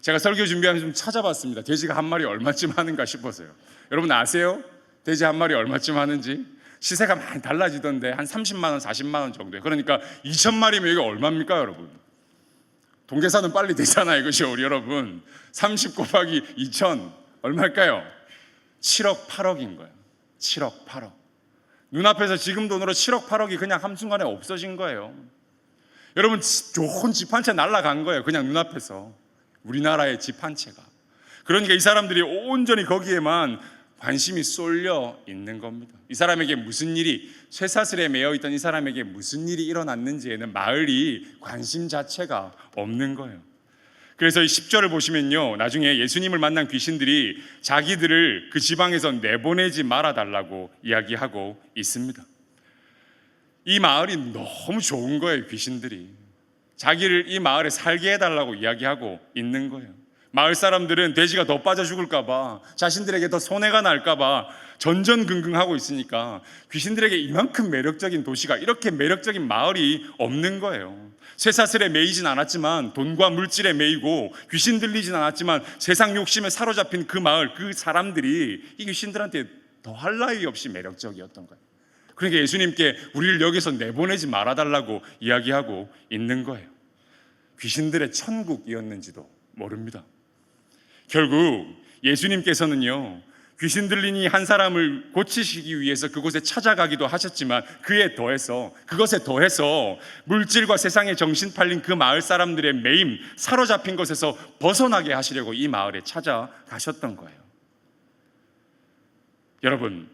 제가 설교 준비하면서 좀 찾아봤습니다. 돼지가 한 마리 얼마쯤 하는가 싶어서요. 여러분 아세요? 돼지 한 마리 얼마쯤 하는지? 시세가 많이 달라지던데 한 30만 원, 40만 원 정도예요. 그러니까 2,000마리면 이게 얼마입니까, 여러분? 동계산은 빨리 되잖아요, 그죠, 우리 여러분? 30 곱하기 2,000 얼마일까요? 7억 8억인 거예요. 7억 8억. 눈앞에서 지금 돈으로 7억 8억이 그냥 한순간에 없어진 거예요. 여러분, 좋은 집 한 채 날아간 거예요. 그냥 눈앞에서. 우리나라의 집 한 채가. 그러니까 이 사람들이 온전히 거기에만 관심이 쏠려 있는 겁니다. 이 사람에게 무슨 일이, 쇠사슬에 매여 있던 이 사람에게 무슨 일이 일어났는지에는 마을이 관심 자체가 없는 거예요. 그래서 이 10절을 보시면요, 나중에 예수님을 만난 귀신들이 자기들을 그 지방에서 내보내지 말아달라고 이야기하고 있습니다. 이 마을이 너무 좋은 거예요. 귀신들이 자기를 이 마을에 살게 해달라고 이야기하고 있는 거예요. 마을 사람들은 돼지가 더 빠져 죽을까 봐, 자신들에게 더 손해가 날까 봐 전전긍긍하고 있으니까 귀신들에게 이만큼 매력적인 도시가, 이렇게 매력적인 마을이 없는 거예요. 쇠사슬에 매이진 않았지만, 돈과 물질에 매이고 귀신 들리진 않았지만 세상 욕심에 사로잡힌 그 마을, 그 사람들이 이 귀신들한테 더할 나위 없이 매력적이었던 거예요. 그러니까 예수님께 우리를 여기서 내보내지 말아달라고 이야기하고 있는 거예요. 귀신들의 천국이었는지도 모릅니다. 결국 예수님께서는요, 귀신 들린 이 한 사람을 고치시기 위해서 그곳에 찾아가기도 하셨지만 그것에 더해서 물질과 세상에 정신 팔린 그 마을 사람들의 매임, 사로잡힌 것에서 벗어나게 하시려고 이 마을에 찾아가셨던 거예요. 여러분,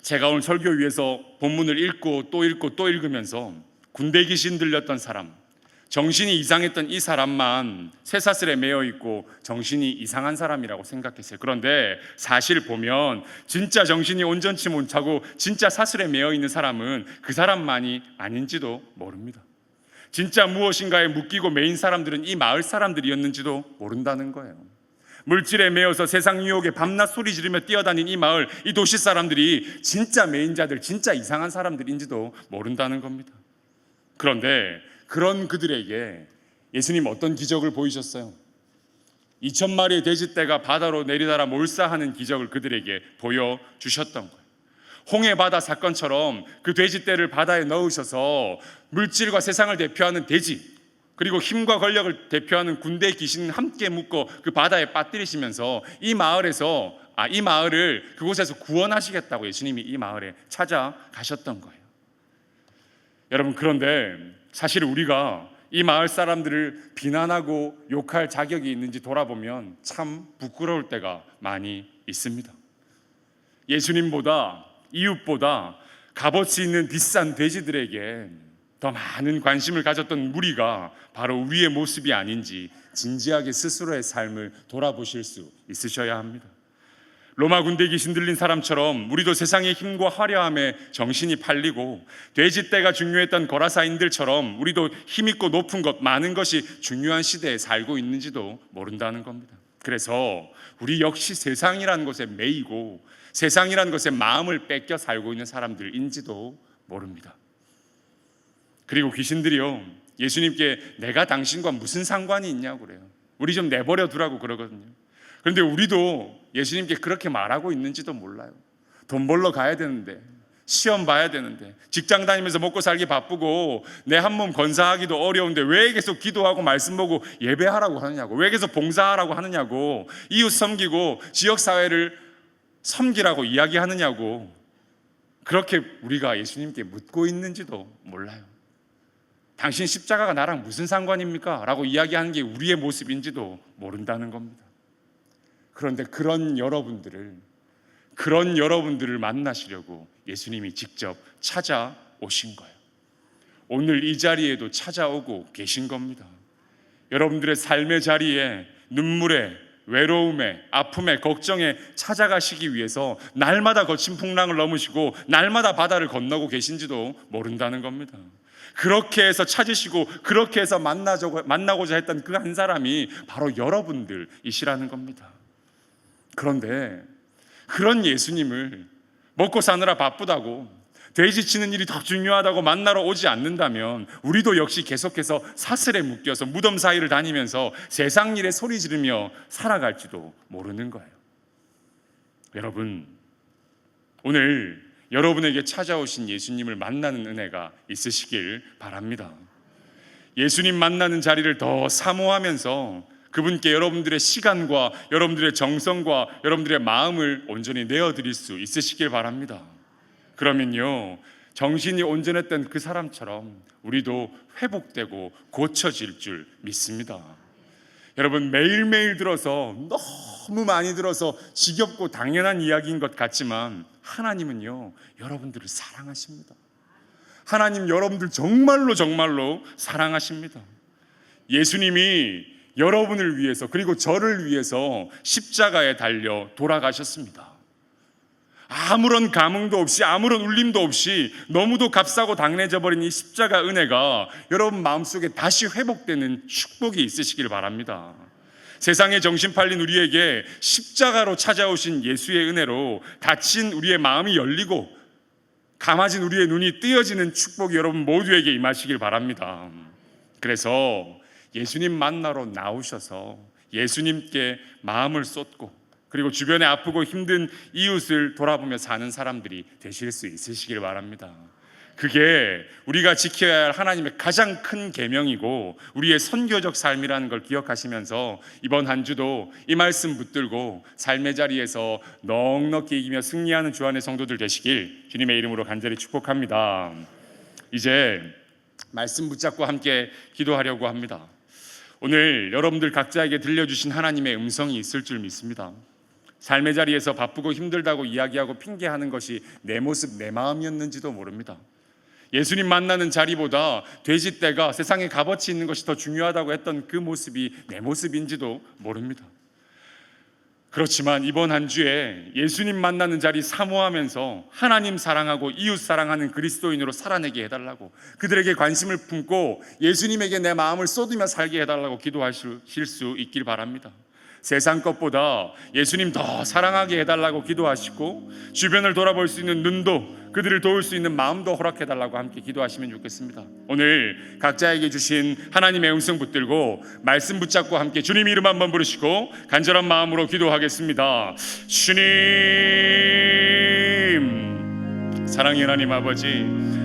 제가 오늘 설교 위해서 본문을 읽고 또 읽으면서 군대 귀신 들렸던 사람, 정신이 이상했던 이 사람만 쇠사슬에 매여 있고 정신이 이상한 사람이라고 생각했어요. 그런데 사실 보면 진짜 정신이 온전치 못하고 진짜 사슬에 매여 있는 사람은 그 사람만이 아닌지도 모릅니다. 진짜 무엇인가에 묶이고 매인 사람들은 이 마을 사람들이었는지도 모른다는 거예요. 물질에 매여서 세상 유혹에 밤낮 소리 지르며 뛰어다닌 이 마을, 이 도시 사람들이 진짜 매인 자들, 진짜 이상한 사람들인지도 모른다는 겁니다. 그런데 그런 그들에게 예수님 어떤 기적을 보이셨어요? 2,000마리의 돼지떼가 바다로 내리다라 몰사하는 기적을 그들에게 보여주셨던 거예요. 홍해바다 사건처럼 그 돼지떼를 바다에 넣으셔서 물질과 세상을 대표하는 돼지, 그리고 힘과 권력을 대표하는 군대 귀신을 함께 묶어 그 바다에 빠뜨리시면서 이 마을을 그곳에서 구원하시겠다고 예수님이 이 마을에 찾아가셨던 거예요. 여러분, 그런데 사실 우리가 이 마을 사람들을 비난하고 욕할 자격이 있는지 돌아보면 참 부끄러울 때가 많이 있습니다. 예수님보다, 이웃보다 값어치 있는 비싼 돼지들에게 더 많은 관심을 가졌던 무리가 바로 우리의 모습이 아닌지 진지하게 스스로의 삶을 돌아보실 수 있으셔야 합니다. 로마 군대에 귀신 들린 사람처럼 우리도 세상의 힘과 화려함에 정신이 팔리고 돼지떼가 중요했던 거라사인들처럼 우리도 힘있고 높은 것, 많은 것이 중요한 시대에 살고 있는지도 모른다는 겁니다. 그래서 우리 역시 세상이라는 것에 매이고 세상이라는 것에 마음을 뺏겨 살고 있는 사람들인지도 모릅니다. 그리고 귀신들이요, 예수님께 내가 당신과 무슨 상관이 있냐고 그래요. 우리 좀 내버려 두라고 그러거든요. 그런데 우리도 예수님께 그렇게 말하고 있는지도 몰라요. 돈 벌러 가야 되는데, 시험 봐야 되는데, 직장 다니면서 먹고 살기 바쁘고 내 한 몸 건사하기도 어려운데 왜 계속 기도하고 말씀 보고 예배하라고 하느냐고, 왜 계속 봉사하라고 하느냐고, 이웃 섬기고 지역사회를 섬기라고 이야기하느냐고, 그렇게 우리가 예수님께 묻고 있는지도 몰라요. 당신 십자가가 나랑 무슨 상관입니까? 라고 이야기하는 게 우리의 모습인지도 모른다는 겁니다. 그런데 그런 여러분들을 만나시려고 예수님이 직접 찾아오신 거예요. 오늘 이 자리에도 찾아오고 계신 겁니다. 여러분들의 삶의 자리에 눈물에, 외로움에, 아픔에, 걱정에 찾아가시기 위해서 날마다 거친 풍랑을 넘으시고 날마다 바다를 건너고 계신지도 모른다는 겁니다. 그렇게 해서 찾으시고 그렇게 해서 만나고자 했던 그 한 사람이 바로 여러분들이시라는 겁니다. 그런데 그런 예수님을 먹고 사느라 바쁘다고, 돼지 치는 일이 더 중요하다고 만나러 오지 않는다면 우리도 역시 계속해서 사슬에 묶여서 무덤 사이를 다니면서 세상 일에 소리 지르며 살아갈지도 모르는 거예요. 여러분, 오늘 여러분에게 찾아오신 예수님을 만나는 은혜가 있으시길 바랍니다. 예수님 만나는 자리를 더 사모하면서 그분께 여러분들의 시간과 여러분들의 정성과 여러분들의 마음을 온전히 내어드릴 수 있으시길 바랍니다. 그러면요, 정신이 온전했던 그 사람처럼 우리도 회복되고 고쳐질 줄 믿습니다. 여러분, 매일매일 들어서 너무 많이 들어서 지겹고 당연한 이야기인 것 같지만 하나님은요, 여러분들을 사랑하십니다. 하나님 여러분들 정말로 사랑하십니다. 예수님이 여러분을 위해서, 그리고 저를 위해서 십자가에 달려 돌아가셨습니다. 아무런 감흥도 없이, 아무런 울림도 없이 너무도 값싸고 당연해져 버린 이 십자가 은혜가 여러분 마음속에 다시 회복되는 축복이 있으시길 바랍니다. 세상에 정신 팔린 우리에게 십자가로 찾아오신 예수의 은혜로 다친 우리의 마음이 열리고 감아진 우리의 눈이 뜨여지는 축복이 여러분 모두에게 임하시길 바랍니다. 그래서 예수님 만나러 나오셔서 예수님께 마음을 쏟고, 그리고 주변에 아프고 힘든 이웃을 돌아보며 사는 사람들이 되실 수 있으시길 바랍니다. 그게 우리가 지켜야 할 하나님의 가장 큰 계명이고 우리의 선교적 삶이라는 걸 기억하시면서 이번 한 주도 이 말씀 붙들고 삶의 자리에서 넉넉히 이기며 승리하는 주안의 성도들 되시길 주님의 이름으로 간절히 축복합니다. 이제 말씀 붙잡고 함께 기도하려고 합니다. 오늘 여러분들 각자에게 들려주신 하나님의 음성이 있을 줄 믿습니다. 삶의 자리에서 바쁘고 힘들다고 이야기하고 핑계하는 것이 내 모습, 내 마음이었는지도 모릅니다. 예수님 만나는 자리보다 돼지떼가 세상에 값어치 있는 것이 더 중요하다고 했던 그 모습이 내 모습인지도 모릅니다. 그렇지만 이번 한 주에 예수님 만나는 자리 사모하면서 하나님 사랑하고 이웃 사랑하는 그리스도인으로 살아내게 해달라고, 그들에게 관심을 품고 예수님에게 내 마음을 쏟으며 살게 해달라고 기도하실 수 있길 바랍니다. 세상 것보다 예수님 더 사랑하게 해달라고 기도하시고 주변을 돌아볼 수 있는 눈도, 그들을 도울 수 있는 마음도 허락해달라고 함께 기도하시면 좋겠습니다. 오늘 각자에게 주신 하나님의 음성 붙들고 말씀 붙잡고 함께 주님 이름 한번 부르시고 간절한 마음으로 기도하겠습니다. 주님, 사랑의 하나님 아버지,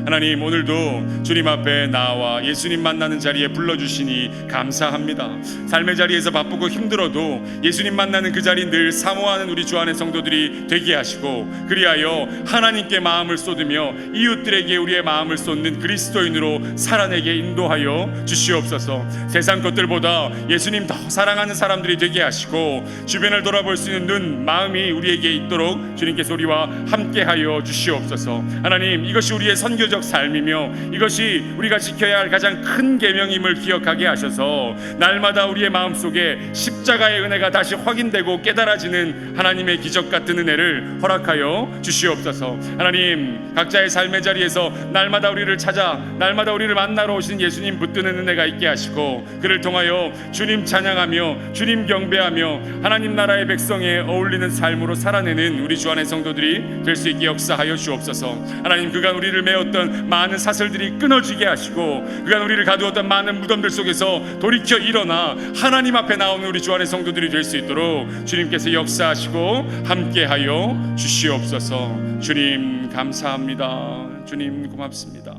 하나님, 오늘도 주님 앞에 나와 예수님 만나는 자리에 불러주시니 감사합니다. 삶의 자리에서 바쁘고 힘들어도 예수님 만나는 그 자리 늘 사모하는 우리 주 안의 성도들이 되게 하시고, 그리하여 하나님께 마음을 쏟으며 이웃들에게 우리의 마음을 쏟는 그리스도인으로 살아내게 인도하여 주시옵소서. 세상 것들보다 예수님 더 사랑하는 사람들이 되게 하시고, 주변을 돌아볼 수 있는 눈, 마음이 우리에게 있도록 주님께서 우리와 함께하여 주시옵소서. 하나님, 이것이 우리의 선교적 삶이며 이것이 우리가 지켜야 할 가장 큰 계명임을 기억하게 하셔서 날마다 우리의 마음속에 십자가의 은혜가 다시 확인되고 깨달아지는 하나님의 기적 같은 은혜를 허락하여 주시옵소서. 하나님, 각자의 삶의 자리에서 날마다 우리를 찾아 날마다 우리를 만나러 오신 예수님 붙드는 은혜가 있게 하시고, 그를 통하여 주님 찬양하며 주님 경배하며 하나님 나라의 백성에 어울리는 삶으로 살아내는 우리 주 안의 성도들이 될 수 있게 역사하여 주옵소서. 하나님, 그간 우리를 메웠던 많은 사슬들이 끊어지게 하시고, 그간 우리를 가두었던 많은 무덤들 속에서 돌이켜 일어나 하나님 앞에 나오는 우리 주 안의 성도들이 될 수 있도록 주님께서 역사하시고 함께하여 주시옵소서. 주님 감사합니다. 주님 고맙습니다.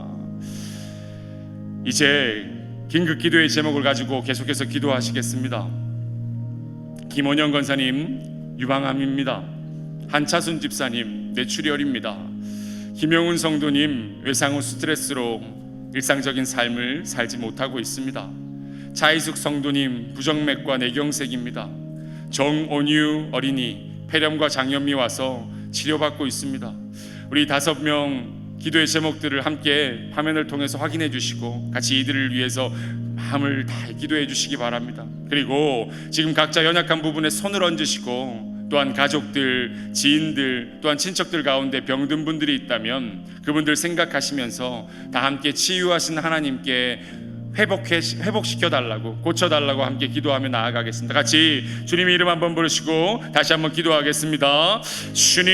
이제 긴급 기도의 제목을 가지고 계속해서 기도하시겠습니다. 김원영 권사님 유방암입니다. 한차순 집사님 뇌출혈입니다. 김영훈 성도님 외상후 스트레스로 일상적인 삶을 살지 못하고 있습니다. 차이숙 성도님 부정맥과 뇌경색입니다. 정온유 어린이 폐렴과 장염이 와서 치료받고 있습니다. 우리 5명 기도의 제목들을 함께 화면을 통해서 확인해 주시고 같이 이들을 위해서 마음을 다해 기도해 주시기 바랍니다. 그리고 지금 각자 연약한 부분에 손을 얹으시고, 또한 가족들, 지인들, 또한 친척들 가운데 병든 분들이 있다면 그분들 생각하시면서 다 함께 치유하신 하나님께 회복시켜 달라고, 고쳐 달라고 함께 기도하며 나아가겠습니다. 같이 주님의 이름 한번 부르시고 다시 한번 기도하겠습니다. 주님,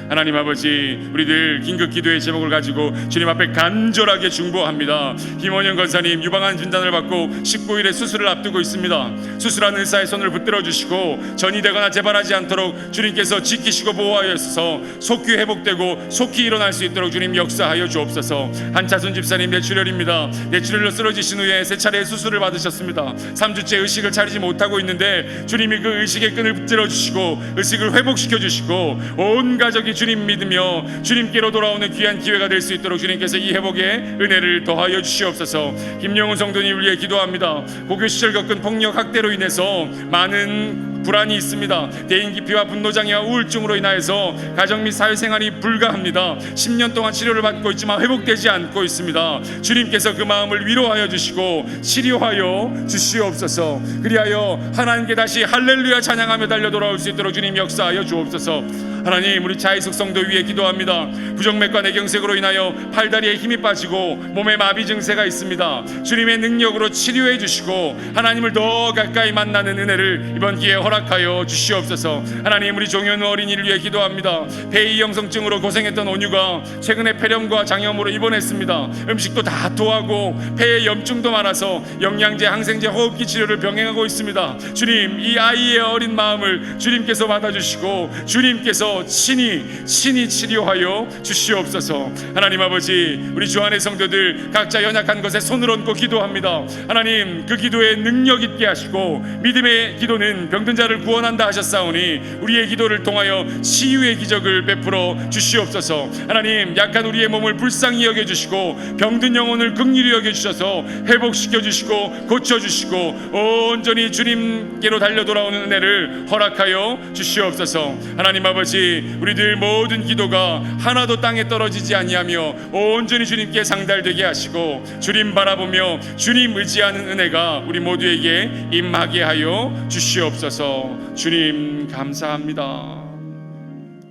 하나님 아버지, 우리들 긴급 기도의 제목을 가지고 주님 앞에 간절하게 중보합니다. 김원영 권사님 유방암 진단을 받고 19일에 수술을 앞두고 있습니다. 수술하는 의사의 손을 붙들어 주시고 전이 되거나 재발하지 않도록 주님께서 지키시고 보호하여 주셔서 속히 회복되고 속히 일어날 수 있도록 주님 역사하여 주옵소서. 한차순 집사님 뇌출혈입니다. 뇌출혈로 쓰러지신 후에 3차례의 수술을 받으셨습니다. 3주째 의식을 차리지 못하고 있는데 주님이 그 의식의 끈을 붙들어 주시고 의식을 회복시켜 주시고 온 가족이 주님 믿으며 주님께로 돌아오는 귀한 기회가 될 수 있도록 주님께서 이 회복의 은혜를 더하여 주시옵소서. 김영훈 성도님을 위해 기도합니다. 고교 시절 겪은 폭력 학대로 인해서 많은 불안이 있습니다. 대인 기피와 분노장애와 우울증으로 인하여서 가정 및 사회생활이 불가합니다. 10년 동안 치료를 받고 있지만 회복되지 않고 있습니다. 주님께서 그 마음을 위로하여 주시고 치료하여 주시옵소서. 그리하여 하나님께 다시 할렐루야 찬양하며 달려 돌아올 수 있도록 주님 역사하여 주옵소서. 하나님, 우리 차이숙 성도 위에 기도합니다. 부정맥과 뇌경색으로 인하여 팔다리에 힘이 빠지고 몸에 마비 증세가 있습니다. 주님의 능력으로 치료해 주시고 하나님을 더 가까이 만나는 은혜를 이번 기회에 허락하여 주시옵소서. 하나님, 우리 종현우 어린이를 위해 기도합니다. 폐의 영성증으로 고생했던 온유가 최근에 폐렴과 장염으로 입원했습니다. 음식도 다 토하고 폐에 염증도 많아서 영양제, 항생제, 호흡기 치료를 병행하고 있습니다. 주님, 이 아이의 어린 마음을 주님께서 받아주시고 주님께서 친히 치료하여 주시옵소서. 하나님 아버지, 우리 주 안의 성도들 각자 연약한 것에 손을 얹고 기도합니다. 하나님, 그 기도에 능력 있게 하시고 믿음의 기도는 병든 자를 구원한다 하셨사오니 우리의 기도를 통하여 치유의 기적을 베풀어 주시옵소서. 하나님, 약한 우리의 몸을 불쌍히 여겨주시고 병든 영혼을 긍휼히 여겨주셔서 회복시켜 주시고 고쳐 주시고 온전히 주님께로 달려 돌아오는 은혜를 허락하여 주시옵소서. 하나님 아버지, 우리들 모든 기도가 하나도 땅에 떨어지지 아니하며 온전히 주님께 상달되게 하시고 주님 바라보며 주님 의지하는 은혜가 우리 모두에게 임하게 하여 주시옵소서. 주님 감사합니다.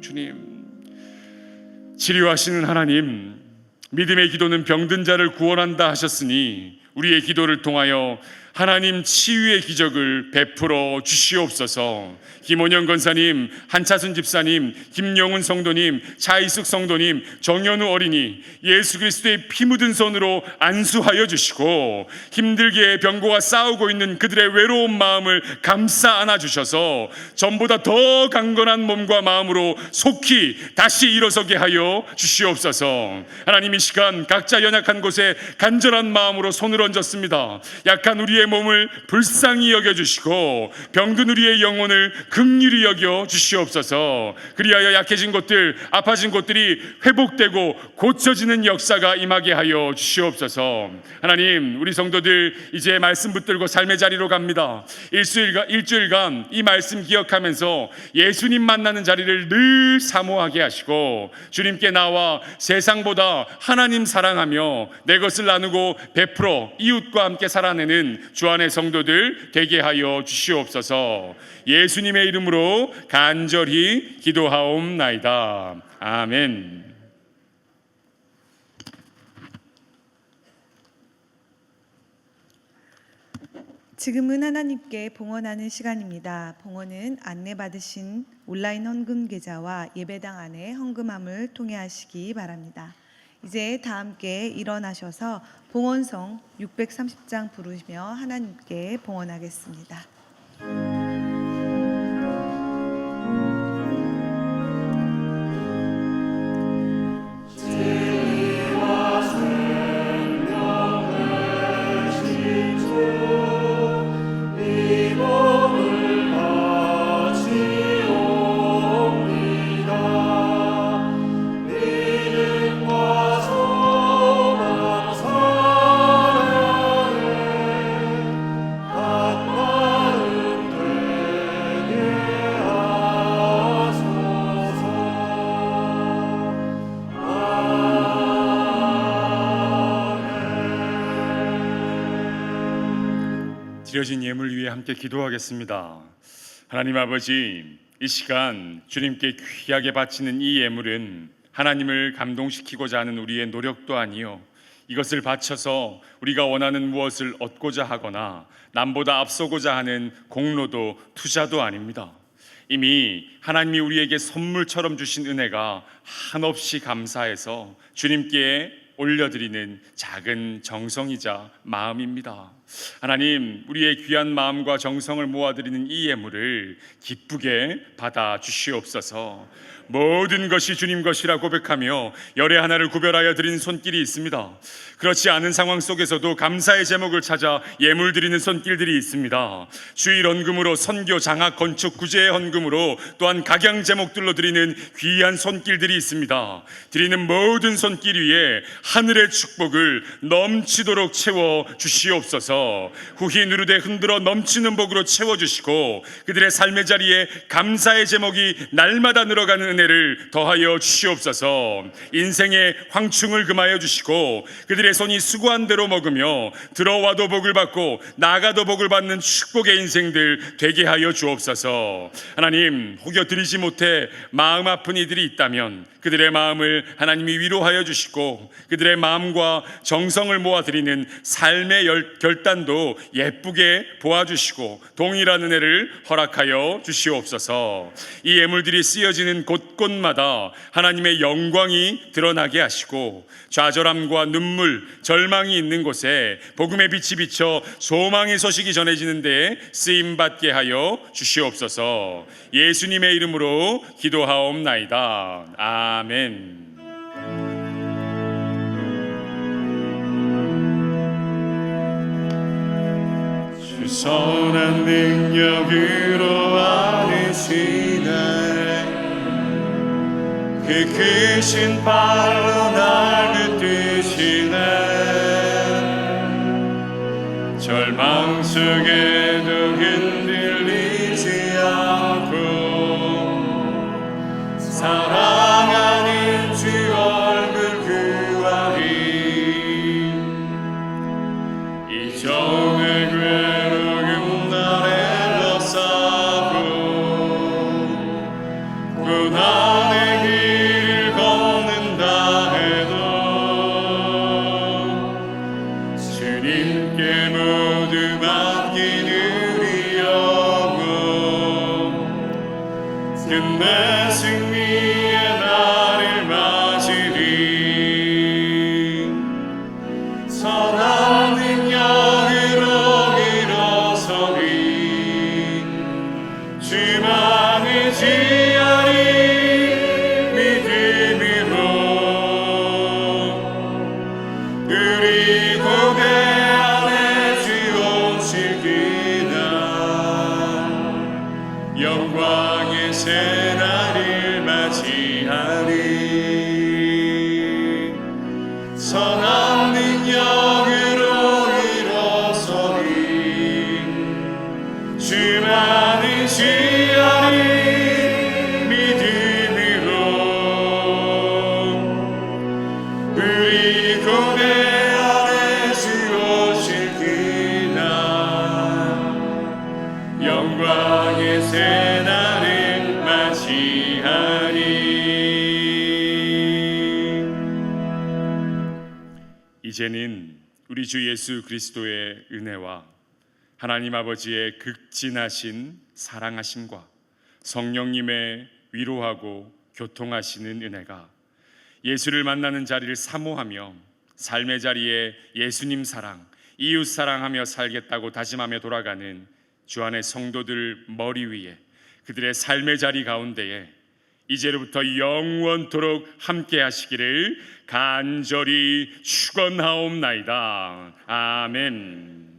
주님, 치료하시는 하나님, 믿음의 기도는 병든 자를 구원한다 하셨으니 우리의 기도를 통하여 하나님 치유의 기적을 베풀어 주시옵소서. 김원영 권사님, 한차순 집사님, 김영훈 성도님, 차이숙 성도님, 정현우 어린이 예수 그리스도의 피 묻은 손으로 안수하여 주시고 힘들게 병고와 싸우고 있는 그들의 외로운 마음을 감싸 안아 주셔서 전보다 더 강건한 몸과 마음으로 속히 다시 일어서게 하여 주시옵소서. 하나님, 이 시간 각자 연약한 곳에 간절한 마음으로 손을 얹었습니다. 약한 우리의 몸을 불쌍히 여겨주시고 병든 우리의 영혼을 긍휼히 여겨 주시옵소서. 그리하여 약해진 곳들, 아파진 곳들이 회복되고 고쳐지는 역사가 임하게 하여 주시옵소서. 하나님, 우리 성도들 이제 말씀 붙들고 삶의 자리로 갑니다. 일주일간 이 말씀 기억하면서 예수님 만나는 자리를 늘 사모하게 하시고 주님께 나와 세상보다 하나님 사랑하며 내 것을 나누고 베풀어 이웃과 함께 살아내는 주 안의 성도들 되게 하여 주시옵소서. 예수님의 이름으로 간절히 기도하옵나이다. 아멘. 지금은 하나님께 봉헌하는 시간입니다. 봉헌은 안내받으신 온라인 헌금 계좌와 예배당 안에 헌금함을 통해 하시기 바랍니다. 이제 다 함께 일어나셔서 봉헌성 630장 부르시며 하나님께 봉헌하겠습니다. 드려진 예물 위해 함께 기도하겠습니다. 하나님 아버지, 이 시간 주님께 귀하게 바치는 이 예물은 하나님을 감동시키고자 하는 우리의 노력도 아니요, 이것을 바쳐서 우리가 원하는 무엇을 얻고자 하거나 남보다 앞서고자 하는 공로도 투자도 아닙니다. 이미 하나님이 우리에게 선물처럼 주신 은혜가 한없이 감사해서 주님께 올려드리는 작은 정성이자 마음입니다. 하나님, 우리의 귀한 마음과 정성을 모아드리는 이 예물을 기쁘게 받아 주시옵소서. 모든 것이 주님 것이라 고백하며 열의 하나를 구별하여 드리는 손길이 있습니다. 그렇지 않은 상황 속에서도 감사의 제목을 찾아 예물 드리는 손길들이 있습니다. 주일 헌금으로 선교, 장학, 건축, 구제의 헌금으로 또한 각양 제목들로 드리는 귀한 손길들이 있습니다. 드리는 모든 손길 위에 하늘의 축복을 넘치도록 채워 주시옵소서. 후히 누르되 흔들어 넘치는 복으로 채워주시고 그들의 삶의 자리에 감사의 제목이 날마다 늘어가는 은혜를 더하여 주시옵소서. 인생의 황충을 금하여 주시고 그들의 손이 수고한 대로 먹으며 들어와도 복을 받고 나가도 복을 받는 축복의 인생들 되게 하여 주옵소서. 하나님, 혹여 드리지 못해 마음 아픈 이들이 있다면 그들의 마음을 하나님이 위로하여 주시고 그들의 마음과 정성을 모아드리는 삶의 결단도 예쁘게 보아주시고 동일한 은혜를 허락하여 주시옵소서. 이 예물들이 쓰여지는 곳곳마다 하나님의 영광이 드러나게 하시고 좌절함과 눈물, 절망이 있는 곳에 복음의 빛이 비쳐 소망의 소식이 전해지는 데에 쓰임받게 하여 주시옵소서. 예수님의 이름으로 기도하옵나이다. 아멘. 주 선한 능력으로 안으시네 그 크신 팔로 날 붙드시네 절망 속에도 흔들리지 않고 사랑하는 주 얼굴 구하리 이정의 괴로움 날에 벗사고 고난의 길을 걷는다 해도 주님께 모두 선한 능력으로 일어서리 주만은 주야를 믿음으로 우리 고뇌 안에 주 오실 그날 영광의 새날을 맞이하리. 이제는 우리 주 예수 그리스도의 은혜와 하나님 아버지의 극진하신 사랑하심과 성령님의 위로하고 교통하시는 은혜가 예수를 만나는 자리를 사모하며 삶의 자리에 예수님 사랑, 이웃 사랑하며 살겠다고 다짐하며 돌아가는 주안의 성도들 머리 위에 그들의 삶의 자리 가운데에 이제로부터 영원토록 함께 하시기를 간절히 축원하옵나이다. 아멘.